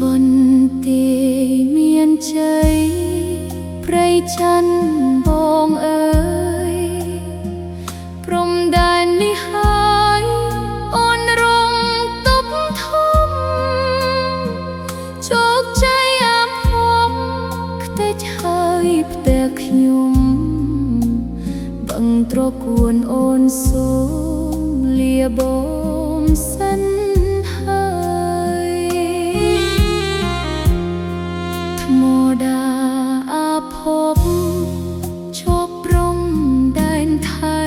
បន្ទាយមានជ័យព្រៃច័ន្ទបងអើយព្រំដែននេះហើយអូនរងទប់ធំជោគជ័យអាំហំខ្ទេចហើយផ្ទះខ្ញុំបង្ត្រកួនអូនសូមលាបងសិនដាអាភពឈប់ព្រំដែនថៃ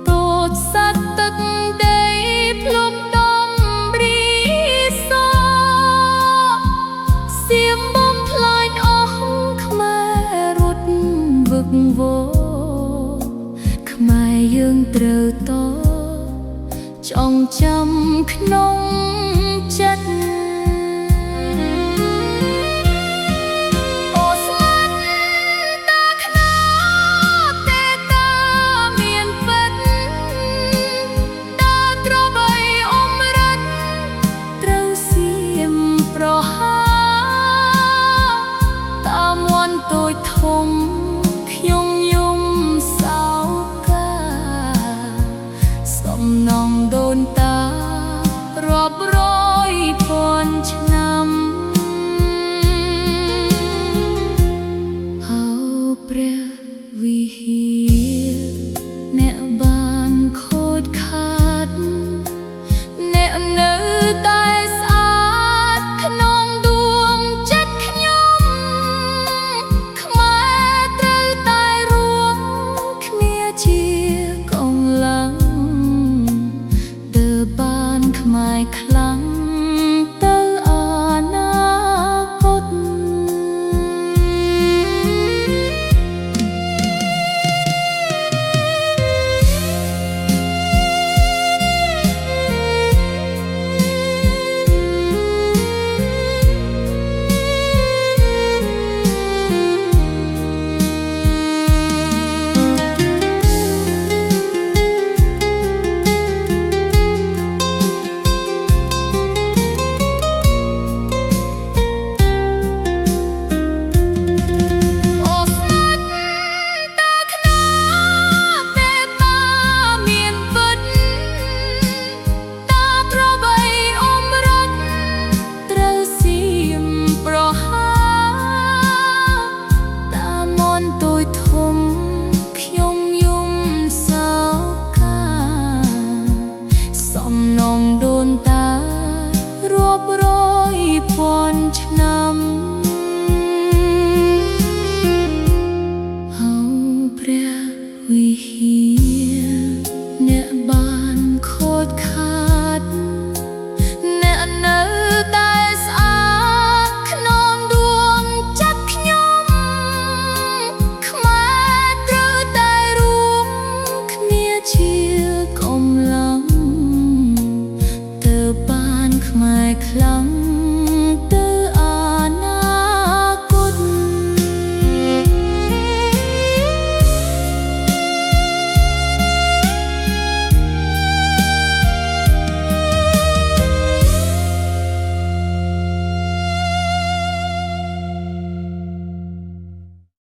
តូចសត្វទឹកដីភ្លុំដំរីសសៀមបំផ្លាញអស់ខ្មែររត់វឹកវរខ្មែរយើងត្រូវតចងចាំក្នុងចិត្តខ្ញុំយំសោកាសំណងដូនតារាប់រយពាន់ឆ្នាំហៅព្រះវិហារអ្នកបានខូចខាតអ្នកនៅតែស្អាតក្នុងដួងចិត្តខ្ញុំខ្មែរត្រូវតែរួមគ្នាជាកងឡាំងទើបបានខ្មែរខ្លាំងទៅអនាគតសំណងដូនតារាប់រយពាន់